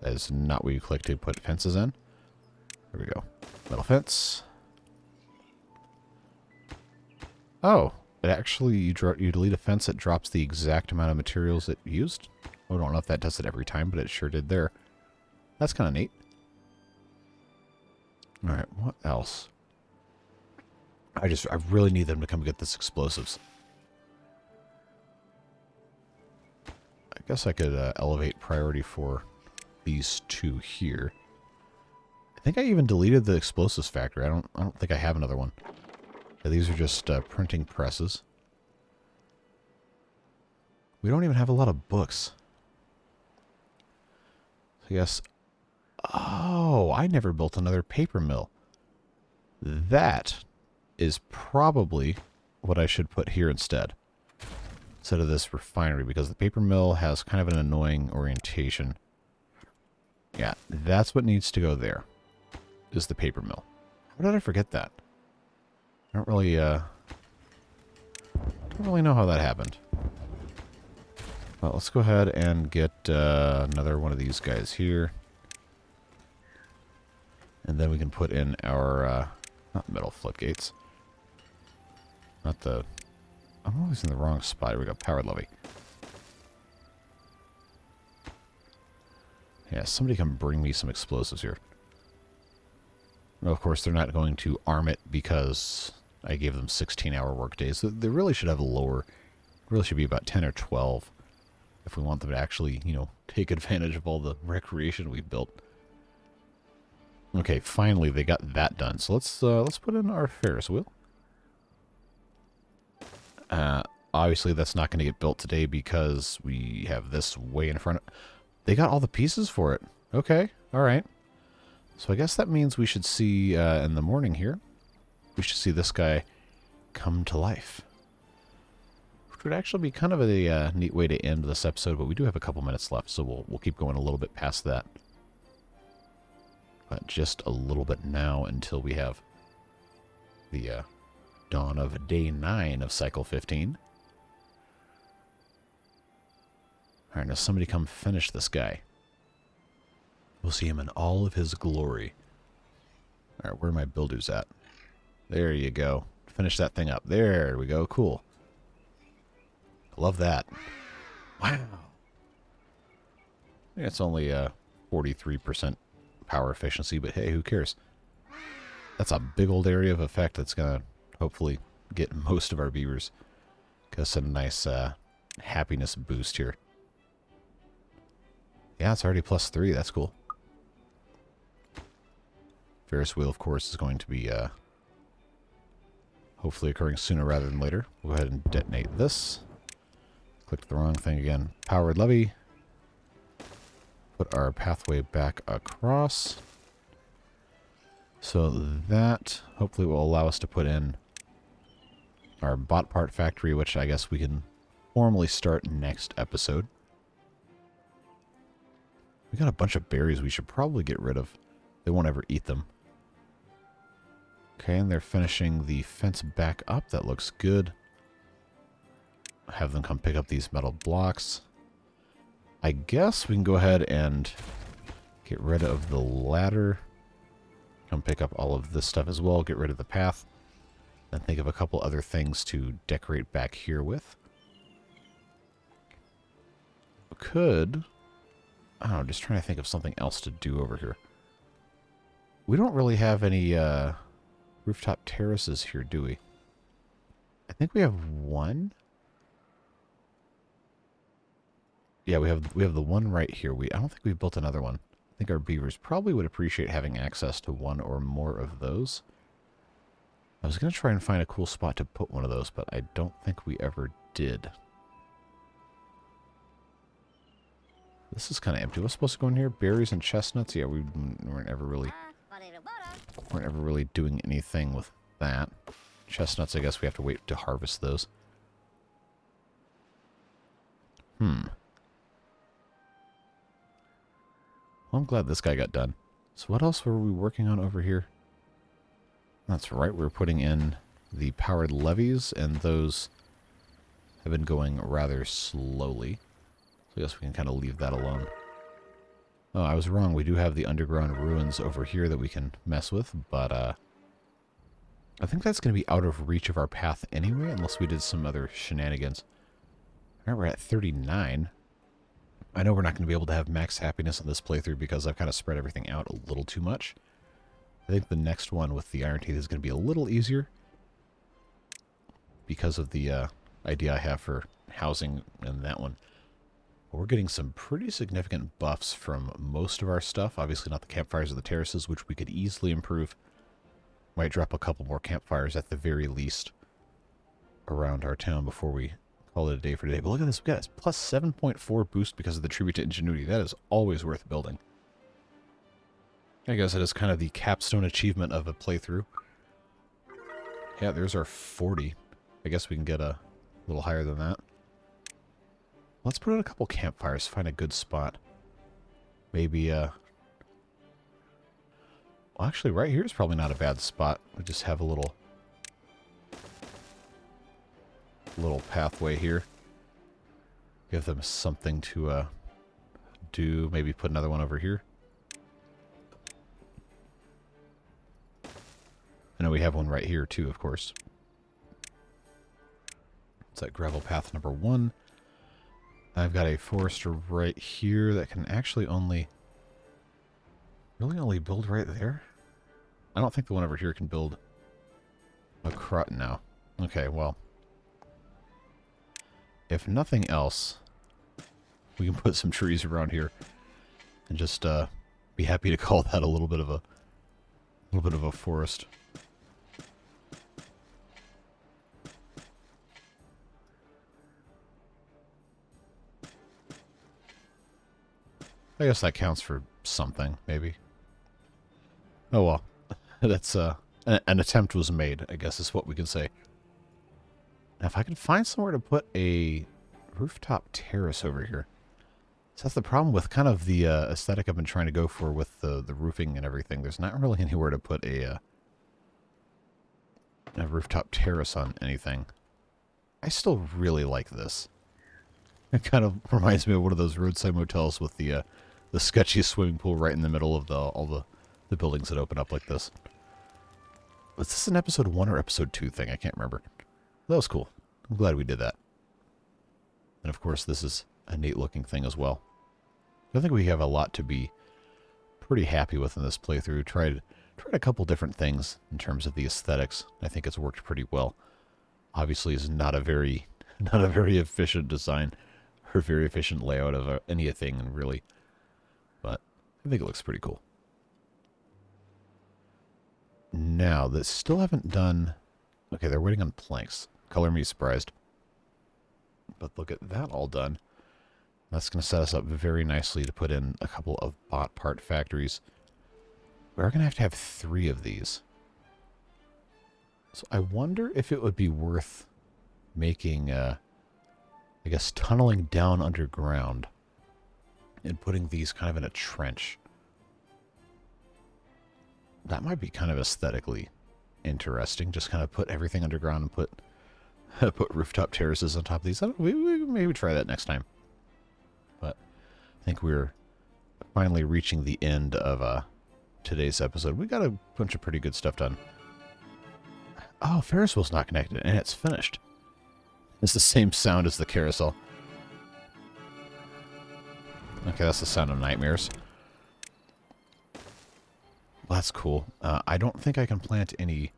That is not what you click to put fences in. There we go. Metal fence. Oh, it actually, you delete a fence, it drops the exact amount of materials it used. I don't know if that does it every time, but it sure did there. That's kind of neat. All right, what else? I really need them to come get this explosives. I guess I could elevate priority for these 2 here. I think I even deleted the explosives factory. I don't think I have another one. These are just printing presses. We don't even have a lot of books. So yes. Oh, I never built another paper mill. That is probably what I should put here instead of this refinery, because the paper mill has kind of an annoying orientation. Yeah, that's what needs to go there, is the paper mill. How did I forget that? I don't really know how that happened. Well, let's go ahead and get another one of these guys here. And then we can put in our, not metal floodgates. Not the, I'm always in the wrong spot. Here we go, powered levy. Yeah, somebody come bring me some explosives here. Well, of course, they're not going to arm it because I gave them 16-hour work days. They really should have a lower, really should be about 10 or 12 if we want them to actually, you know, take advantage of all the recreation we've built. Okay, finally they got that done. So let's put in our Ferris wheel. Obviously that's not going to get built today because we have this way in front of... They got all the pieces for it. Okay, all right. So I guess that means we should see in the morning here, we should see this guy come to life. Which would actually be kind of a neat way to end this episode, but we do have a couple minutes left, so we'll keep going a little bit past that. But just a little bit now until we have the dawn of day 9 of cycle 15. All right, now somebody come finish this guy. We'll see him in all of his glory. All right, where are my builders at? There you go. Finish that thing up. There we go. Cool. I love that. Wow. Yeah, it's only 43% power efficiency, but hey, who cares? That's a big old area of effect that's going to hopefully get most of our beavers. Got some nice happiness boost here. Yeah, it's already +3. That's cool. Ferris wheel, of course, is going to be hopefully occurring sooner rather than later. We'll go ahead and detonate this. Clicked the wrong thing again. Powered levy. Put our pathway back across. So that hopefully will allow us to put in our bot part factory, which I guess we can formally start next episode. We got a bunch of berries we should probably get rid of. They won't ever eat them. Okay, and they're finishing the fence back up. That looks good. Have them come pick up these metal blocks. I guess we can go ahead and get rid of the ladder. Come pick up all of this stuff as well. Get rid of the path. And think of a couple other things to decorate back here with. Could... I don't know, just trying to think of something else to do over here. We don't really have any rooftop terraces here, do we? I think we have one. Yeah, we have the one right here. I don't think we built another one. I think our beavers probably would appreciate having access to one or more of those. I was going to try and find a cool spot to put one of those, but I don't think we ever did. This is kind of empty. What's supposed to go in here? Berries and chestnuts? Yeah, we weren't ever really doing anything with that. Chestnuts, I guess we have to wait to harvest those. Well, I'm glad this guy got done. So what else were we working on over here? That's right, we're putting in the powered levees, and those have been going rather slowly. So I guess we can kind of leave that alone. Oh, I was wrong. We do have the underground ruins over here that we can mess with, but I think that's going to be out of reach of our path anyway, unless we did some other shenanigans. All right, we're at 39. I know we're not going to be able to have max happiness in this playthrough because I've kind of spread everything out a little too much. I think the next one with the Iron Teeth is going to be a little easier because of the idea I have for housing in that one. But we're getting some pretty significant buffs from most of our stuff. Obviously not the campfires or the terraces, which we could easily improve. Might drop a couple more campfires at the very least around our town before we call it a day for today. But look at this. We got a plus 7.4 boost because of the tribute to ingenuity. That is always worth building. I guess that is kind of the capstone achievement of a playthrough. Yeah, there's our 40. I guess we can get a little higher than that. Let's put in a couple campfires, find a good spot. Maybe, well, actually, right here is probably not a bad spot. We just have a little pathway here. Give them something to do. Maybe put another one over here. I know we have one right here, too, of course. It's that gravel path number 1. I've got a forester right here that can actually really only build right there. I don't think the one over here can build across now. Okay, well, if nothing else, we can put some trees around here and just be happy to call that a little bit of a forest. I guess that counts for something, maybe. Oh well, that's an attempt was made, I guess is what we can say. Now, if I can find somewhere to put a rooftop terrace over here. So that's the problem with kind of the aesthetic I've been trying to go for with the roofing and everything. There's not really anywhere to put a rooftop terrace on anything. I still really like this. It kind of reminds me of one of those roadside motels with the sketchy swimming pool right in the middle of all the buildings that open up like this. Was this an episode 1 or episode 2 thing? I can't remember. That was cool. I'm glad we did that. And of course, this is a neat looking thing as well. I think we have a lot to be pretty happy with in this playthrough. Tried a couple different things in terms of the aesthetics. I think it's worked pretty well. Obviously, it's not a very efficient design or very efficient layout of anything, really. But I think it looks pretty cool. Now, they still haven't done... Okay, they're waiting on planks. Color me surprised. But look at that all done. That's going to set us up very nicely to put in a couple of bot part factories. We're going to have 3 of these. So I wonder if it would be worth making, I guess, tunneling down underground and putting these kind of in a trench. That might be kind of aesthetically interesting. Just kind of put everything underground and put rooftop terraces on top of these. I don't know, we maybe try that next time. But I think we're finally reaching the end of today's episode. We got a bunch of pretty good stuff done. Oh, Ferris Wheel's not connected, and it's finished. It's the same sound as the carousel. Okay, that's the sound of nightmares. Well, that's cool. I don't think I can plant any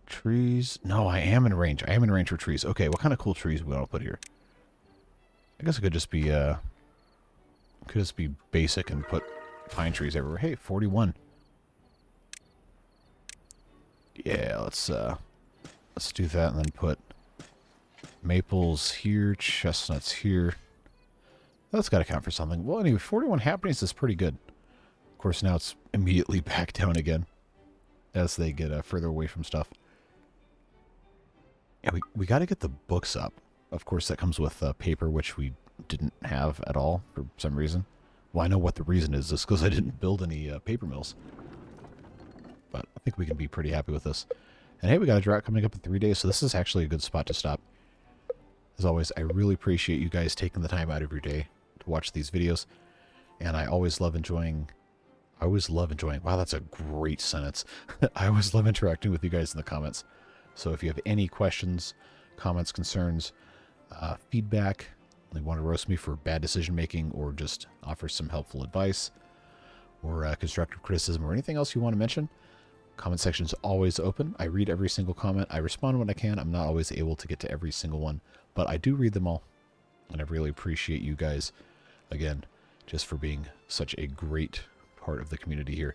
trees. No, I am in range. I am in range for trees. Okay, what kind of cool trees we want to put here? I guess it could just be basic and put pine trees everywhere. Hey, 41. Yeah, let's do that and then put maples here, chestnuts here. That's got to count for something. Well, anyway, 41 happenings is pretty good. Of course, now it's immediately back down again as they get further away from stuff. Yeah, we got to get the books up. Of course, that comes with paper, which we didn't have at all for some reason. Well, I know what the reason is. It's because I didn't build any paper mills. But I think we can be pretty happy with this. And hey, we got a drought coming up in 3 days, so this is actually a good spot to stop. As always, I really appreciate you guys taking the time out of your day to watch these videos. And I always love enjoying... Wow, that's a great sentence. I always love interacting with you guys in the comments. So if you have any questions, comments, concerns, feedback, you want to roast me for bad decision making, or just offer some helpful advice, or constructive criticism, or anything else you want to mention, comment section is always open. I read every single comment. I respond when I can. I'm not always able to get to every single one, but I do read them all. And I really appreciate you guys, again, just for being such a great part of the community here.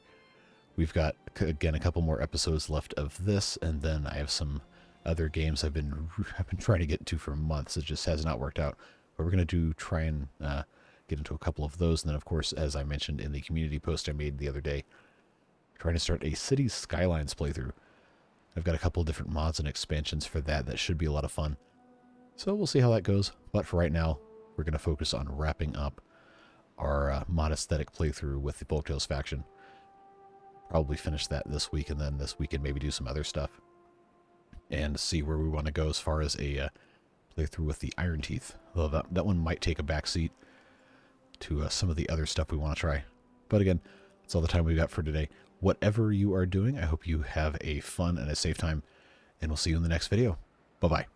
We've got, again, a couple more episodes left of this, and then I have some other games I've been trying to get to for months. It just has not worked out. But we're going to try and get into a couple of those. And then, of course, as I mentioned in the community post I made the other day, trying to start a Cities Skylines playthrough. I've got a couple of different mods and expansions for that. That should be a lot of fun. So we'll see how that goes. But for right now, we're going to focus on wrapping up our mod aesthetic playthrough with the Folktales faction. Probably finish that this week, and then this weekend maybe do some other stuff. And see where we want to go as far as a playthrough with the Iron Teeth. Though that one might take a backseat to some of the other stuff we want to try. But again, that's all the time we've got for today. Whatever you are doing, I hope you have a fun and a safe time. And we'll see you in the next video. Bye-bye.